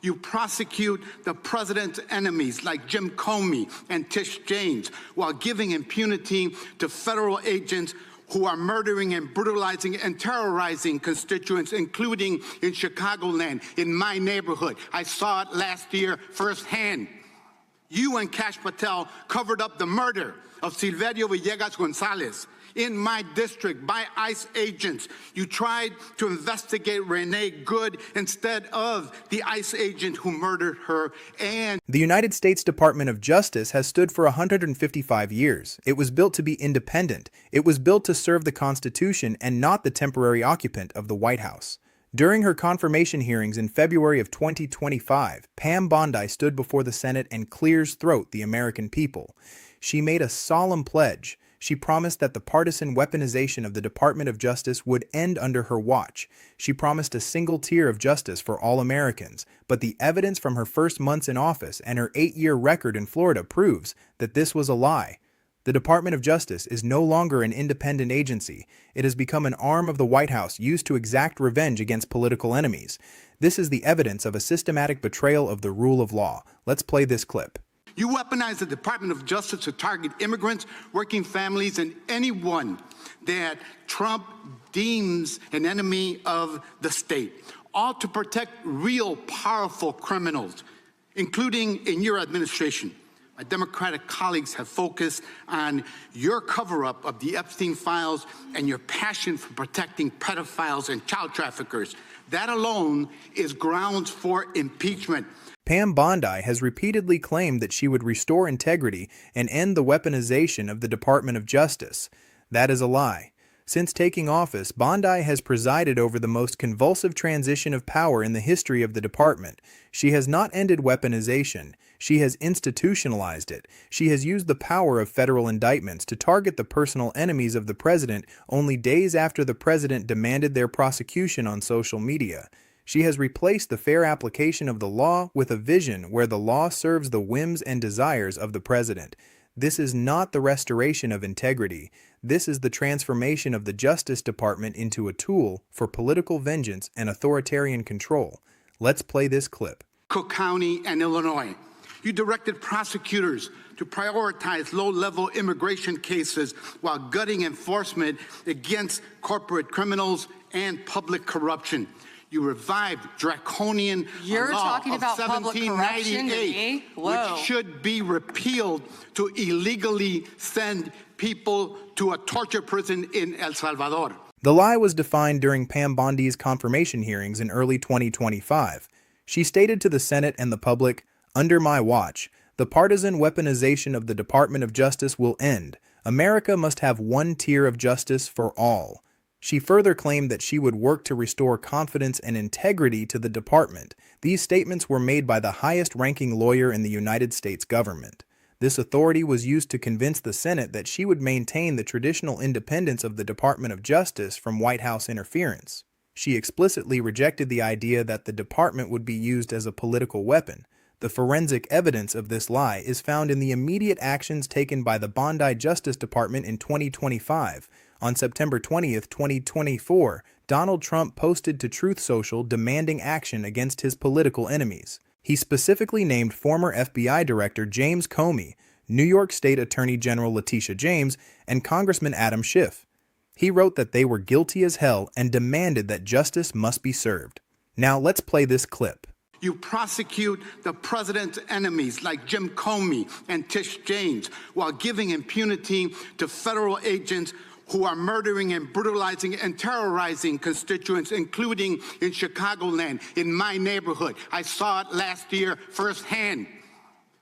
You prosecute the president's enemies like Jim Comey and Tish James while giving impunity to federal agents who are murdering and brutalizing and terrorizing constituents, including in Chicagoland, in my neighborhood. I saw it last year firsthand. You and Kash Patel covered up the murder of Silverio Villegas Gonzalez in my district by ICE agents. You tried to investigate Renee Good instead of the ICE agent who murdered her. And the United States Department of Justice has stood for 155 years. It was built to be independent. It was built to serve the Constitution and not the temporary occupant of the White House. During her confirmation hearings in February of 2025, Pam Bondi stood before the Senate and clears throat the American people. She made a solemn pledge. She promised that the partisan weaponization of the Department of Justice would end under her watch. She promised a single tier of justice for all Americans, but the evidence from her first months in office and her 8-year record in Florida proves that this was a lie. The Department of Justice is no longer an independent agency. It has become an arm of the White House used to exact revenge against political enemies. This is the evidence of a systematic betrayal of the rule of law. Let's play this clip. You weaponize the Department of Justice to target immigrants, working families, and anyone that Trump deems an enemy of the state, all to protect real powerful criminals, including in your administration. My Democratic colleagues have focused on your cover-up of the Epstein files and your passion for protecting pedophiles and child traffickers. That alone is grounds for impeachment. Pam Bondi has repeatedly claimed that she would restore integrity and end the weaponization of the Department of Justice. That is a lie. Since taking office, Bondi has presided over the most convulsive transition of power in the history of the department. She has not ended weaponization. She has institutionalized it. She has used the power of federal indictments to target the personal enemies of the president only days after the president demanded their prosecution on social media. She has replaced the fair application of the law with a vision where the law serves the whims and desires of the president. This is not the restoration of integrity. This is the transformation of the Justice Department into a tool for political vengeance and authoritarian control. Let's play this clip. Cook County and Illinois. You directed prosecutors to prioritize low-level immigration cases while gutting enforcement against corporate criminals and public corruption. You revived draconian law of 1798, which should be repealed to illegally send people to a torture prison in El Salvador. The lie was defined during Pam Bondi's confirmation hearings in early 2025. She stated to the Senate and the public, "Under my watch, the partisan weaponization of the Department of Justice will end. America must have one tier of justice for all." She further claimed that she would work to restore confidence and integrity to the department. These statements were made by the highest-ranking lawyer in the United States government. This authority was used to convince the Senate that she would maintain the traditional independence of the Department of Justice from White House interference. She explicitly rejected the idea that the department would be used as a political weapon. The forensic evidence of this lie is found in the immediate actions taken by the Bondi Justice Department in 2025. On September 20th, 2024, Donald Trump posted to Truth Social demanding action against his political enemies. He specifically named former FBI Director James Comey, New York State Attorney General Letitia James, and Congressman Adam Schiff. He wrote that they were guilty as hell and demanded that justice must be served. Now let's play this clip. You prosecute the president's enemies like Jim Comey and Tish James while giving impunity to federal agents who are murdering and brutalizing and terrorizing constituents, including in Chicagoland, in my neighborhood. I saw it last year firsthand.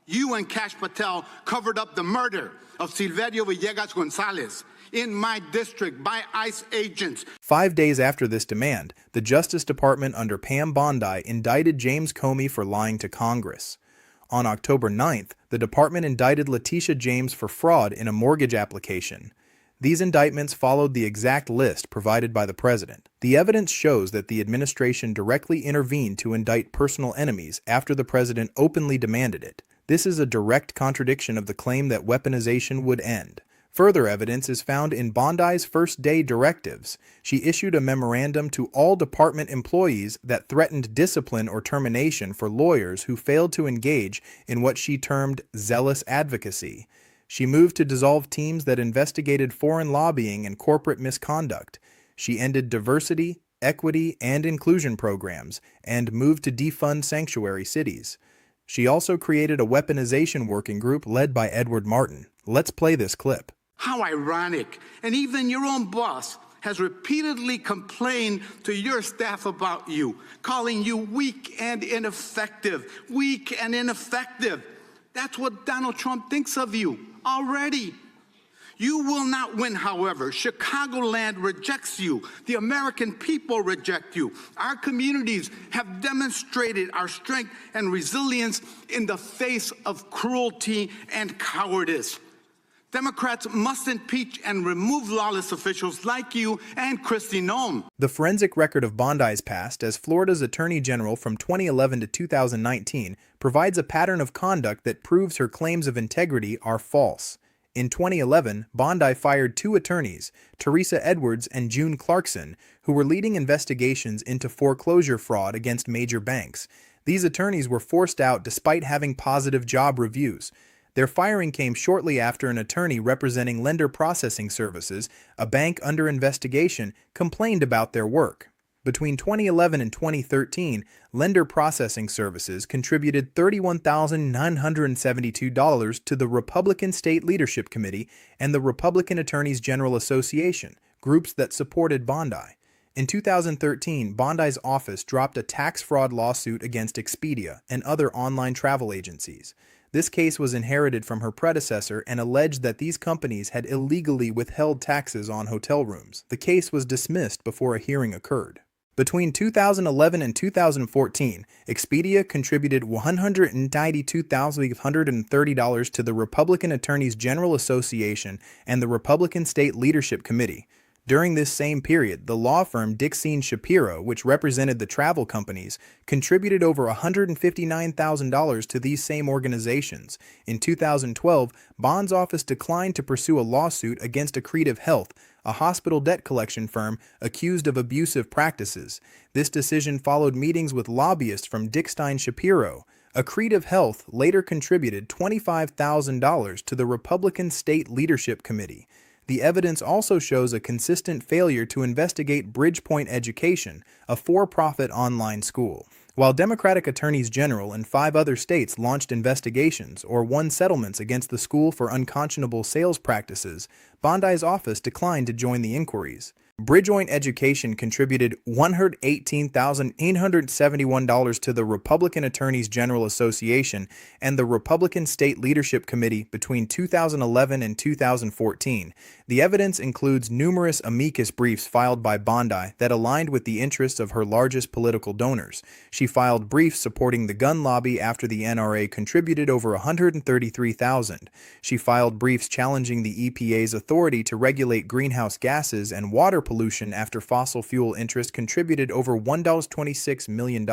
You and Kash Patel covered up the murder of Silverio Villegas Gonzalez in my district by ICE agents. 5 days after this demand, the Justice Department under Pam Bondi indicted James Comey for lying to Congress. On October 9th, the department indicted Letitia James for fraud in a mortgage application. These indictments followed the exact list provided by the president. The evidence shows that the administration directly intervened to indict personal enemies after the president openly demanded it. This is a direct contradiction of the claim that weaponization would end. Further evidence is found in Bondi's first-day directives. She issued a memorandum to all department employees that threatened discipline or termination for lawyers who failed to engage in what she termed zealous advocacy. She moved to dissolve teams that investigated foreign lobbying and corporate misconduct. She ended diversity, equity, and inclusion programs, and moved to defund sanctuary cities. She also created a weaponization working group led by Edward Martin. Let's play this clip. How ironic. And even your own boss has repeatedly complained to your staff about you, calling you weak and ineffective. Weak and ineffective. That's what Donald Trump thinks of you already. You will not win, however. Chicagoland rejects you. The American people reject you. Our communities have demonstrated our strength and resilience in the face of cruelty and cowardice. Democrats must impeach and remove lawless officials like you and Kristi Noem. The forensic record of Bondi's past as Florida's Attorney General from 2011 to 2019 provides a pattern of conduct that proves her claims of integrity are false. In 2011, Bondi fired two attorneys, Teresa Edwards and June Clarkson, who were leading investigations into foreclosure fraud against major banks. These attorneys were forced out despite having positive job reviews. Their firing came shortly after an attorney representing Lender Processing Services, a bank under investigation, complained about their work. Between 2011 and 2013, Lender Processing Services contributed $31,972 to the Republican State Leadership Committee and the Republican Attorneys General Association, groups that supported Bondi. In 2013, Bondi's office dropped a tax fraud lawsuit against Expedia and other online travel agencies. This case was inherited from her predecessor and alleged that these companies had illegally withheld taxes on hotel rooms. The case was dismissed before a hearing occurred. Between 2011 and 2014, Expedia contributed $192,530 to the Republican Attorneys General Association and the Republican State Leadership Committee. During this same period, the law firm Dixine Shapiro, which represented the travel companies, contributed over $159,000 to these same organizations. In 2012, Bond's office declined to pursue a lawsuit against Accretive Health, a hospital debt collection firm accused of abusive practices. This decision followed meetings with lobbyists from Dixine Shapiro. Accretive Health later contributed $25,000 to the Republican State Leadership Committee. The evidence also shows a consistent failure to investigate Bridgepoint Education, a for-profit online school. While Democratic attorneys general in 5 other states launched investigations or won settlements against the school for unconscionable sales practices, Bondi's office declined to join the inquiries. Bridgepoint Education contributed $118,871 to the Republican Attorneys General Association and the Republican State Leadership Committee between 2011 and 2014. The evidence includes numerous amicus briefs filed by Bondi that aligned with the interests of her largest political donors. She filed briefs supporting the gun lobby after the NRA contributed over $133,000. She filed briefs challenging the EPA's authority to regulate greenhouse gases and water pollution after fossil fuel interests contributed over $126 million.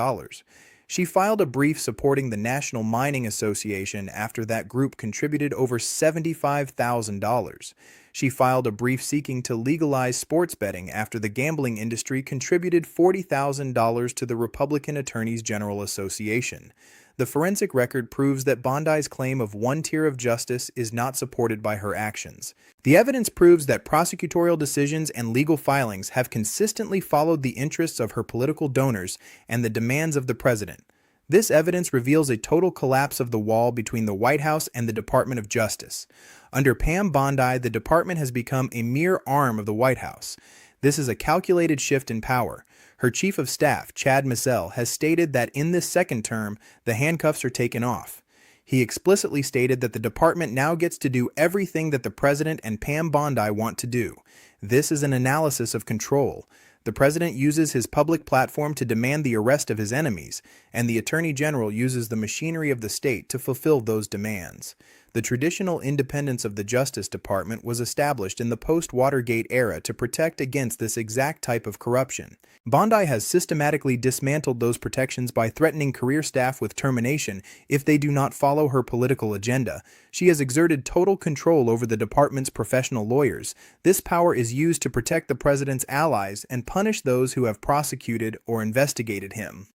She filed a brief supporting the National Mining Association after that group contributed over $75,000. She filed a brief seeking to legalize sports betting after the gambling industry contributed $40,000 to the Republican Attorneys General Association. The forensic record proves that Bondi's claim of one tier of justice is not supported by her actions. The evidence proves that prosecutorial decisions and legal filings have consistently followed the interests of her political donors and the demands of the president. This evidence reveals a total collapse of the wall between the White House and the Department of Justice. Under Pam Bondi, the department has become a mere arm of the White House. This is a calculated shift in power. Her chief of staff, Chad Missel, has stated that in this second term, the handcuffs are taken off. He explicitly stated that the department now gets to do everything that the president and Pam Bondi want to do. This is an analysis of control. The president uses his public platform to demand the arrest of his enemies, and the attorney general uses the machinery of the state to fulfill those demands. The traditional independence of the Justice Department was established in the post-Watergate era to protect against this exact type of corruption. Bondi has systematically dismantled those protections by threatening career staff with termination if they do not follow her political agenda. She has exerted total control over the department's professional lawyers. This power is used to protect the president's allies and punish those who have prosecuted or investigated him.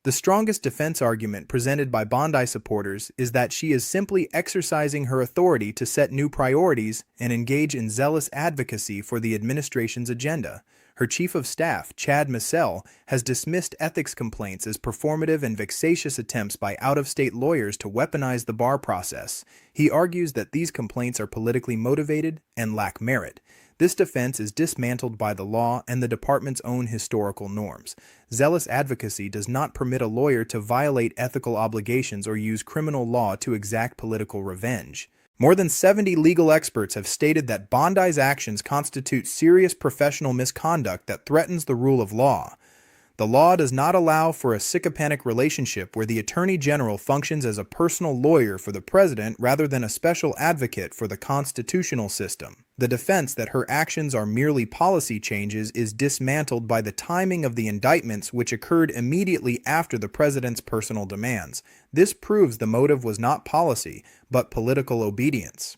The strongest defense argument presented by Bondi supporters is that she is simply exercising her authority to set new priorities and engage in zealous advocacy for the administration's agenda. Her chief of staff, Chad Missel, has dismissed ethics complaints as performative and vexatious attempts by out-of-state lawyers to weaponize the bar process. He argues that these complaints are politically motivated and lack merit. This defense is dismantled by the law and the department's own historical norms. Zealous advocacy does not permit a lawyer to violate ethical obligations or use criminal law to exact political revenge. More than 70 legal experts have stated that Bondi's actions constitute serious professional misconduct that threatens the rule of law. The law does not allow for a sycophantic relationship where the Attorney General functions as a personal lawyer for the President rather than a special advocate for the constitutional system. The defense that her actions are merely policy changes is dismantled by the timing of the indictments, which occurred immediately after the President's personal demands. This proves the motive was not policy, but political obedience.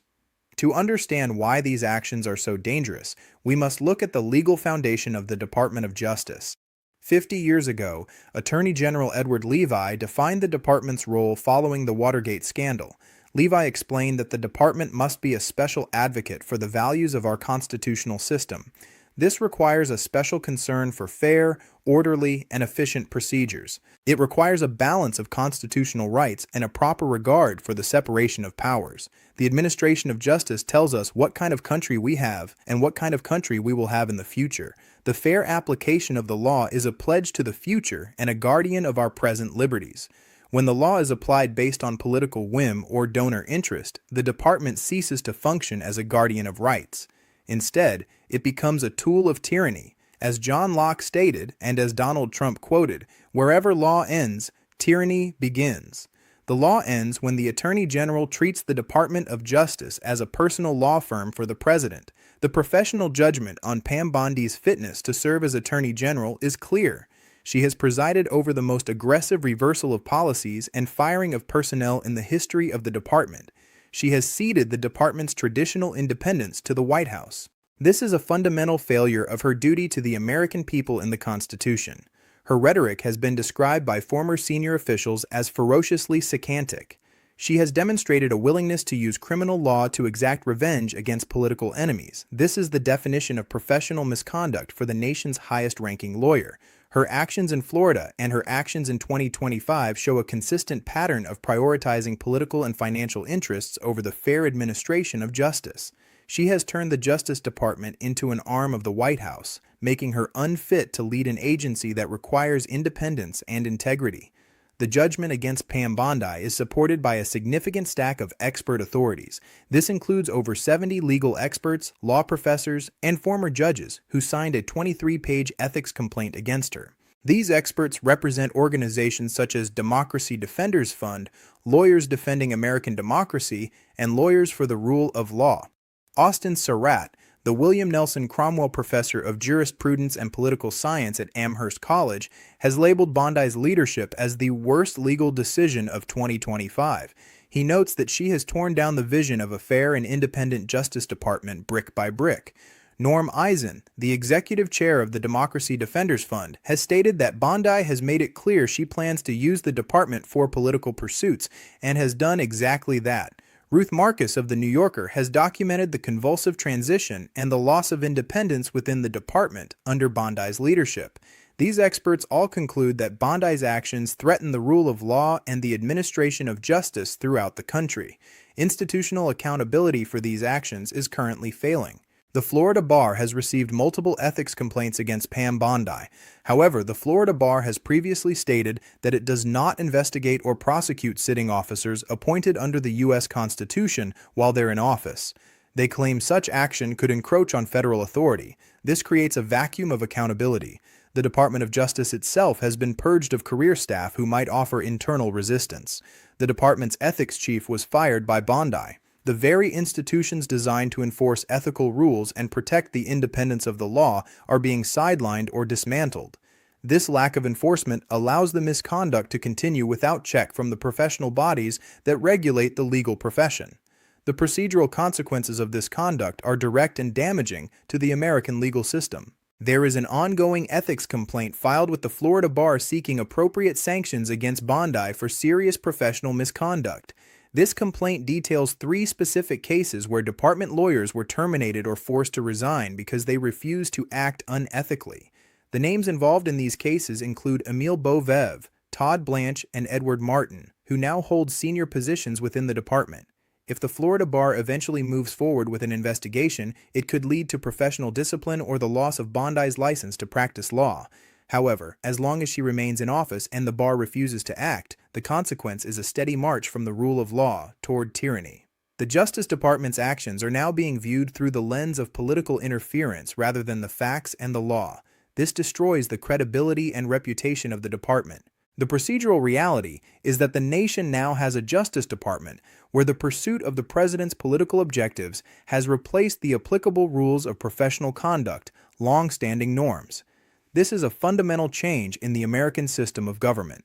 To understand why these actions are so dangerous, we must look at the legal foundation of the Department of Justice. 50 years ago, Attorney General Edward Levi defined the department's role following the Watergate scandal. Levi explained that the department must be a special advocate for the values of our constitutional system. This requires a special concern for fair, orderly, and efficient procedures. It requires a balance of constitutional rights and a proper regard for the separation of powers. The administration of justice tells us what kind of country we have and what kind of country we will have in the future. The fair application of the law is a pledge to the future and a guardian of our present liberties. When the law is applied based on political whim or donor interest, the department ceases to function as a guardian of rights. Instead, it becomes a tool of tyranny. As John Locke stated, and as Donald Trump quoted, "Wherever law ends, tyranny begins." The law ends when the Attorney General treats the Department of Justice as a personal law firm for the President. The professional judgment on Pam Bondi's fitness to serve as Attorney General is clear. She has presided over the most aggressive reversal of policies and firing of personnel in the history of the department. She has ceded the department's traditional independence to the White House. This is a fundamental failure of her duty to the American people in the Constitution. Her rhetoric has been described by former senior officials as ferociously sycophantic. She has demonstrated a willingness to use criminal law to exact revenge against political enemies. This is the definition of professional misconduct for the nation's highest-ranking lawyer. Her actions in Florida and her actions in 2025 show a consistent pattern of prioritizing political and financial interests over the fair administration of justice. She has turned the Justice Department into an arm of the White House, making her unfit to lead an agency that requires independence and integrity. The judgment against Pam Bondi is supported by a significant stack of expert authorities. This includes over 70 legal experts, law professors, and former judges who signed a 23-page ethics complaint against her. These experts represent organizations such as Democracy Defenders Fund, Lawyers Defending American Democracy, and Lawyers for the Rule of Law. Austin Surratt, the William Nelson Cromwell Professor of Jurisprudence and Political Science at Amherst College, has labeled Bondi's leadership as the worst legal decision of 2025. He notes that she has torn down the vision of a fair and independent Justice Department brick by brick. Norm Eisen, the executive chair of the Democracy Defenders Fund, has stated that Bondi has made it clear she plans to use the department for political pursuits and has done exactly that. Ruth Marcus of The New Yorker has documented the convulsive transition and the loss of independence within the department under Bondi's leadership. These experts all conclude that Bondi's actions threaten the rule of law and the administration of justice throughout the country. Institutional accountability for these actions is currently failing. The Florida Bar has received multiple ethics complaints against Pam Bondi. However, the Florida Bar has previously stated that it does not investigate or prosecute sitting officers appointed under the U.S. Constitution while they're in office. They claim such action could encroach on federal authority. This creates a vacuum of accountability. The Department of Justice itself has been purged of career staff who might offer internal resistance. The department's ethics chief was fired by Bondi. The very institutions designed to enforce ethical rules and protect the independence of the law are being sidelined or dismantled. This lack of enforcement allows the misconduct to continue without check from the professional bodies that regulate the legal profession. The procedural consequences of this conduct are direct and damaging to the American legal system. There is an ongoing ethics complaint filed with the Florida Bar seeking appropriate sanctions against Bondi for serious professional misconduct. This complaint details 3 specific cases where department lawyers were terminated or forced to resign because they refused to act unethically. The names involved in these cases include Emile Beauvev, Todd Blanche, and Edward Martin, who now hold senior positions within the department. If the Florida Bar eventually moves forward with an investigation, it could lead to professional discipline or the loss of Bondi's license to practice law. However, as long as she remains in office and the bar refuses to act, the consequence is a steady march from the rule of law toward tyranny. The Justice Department's actions are now being viewed through the lens of political interference rather than the facts and the law. This destroys the credibility and reputation of the department. The procedural reality is that the nation now has a Justice Department where the pursuit of the president's political objectives has replaced the applicable rules of professional conduct, long-standing norms. This is a fundamental change in the American system of government.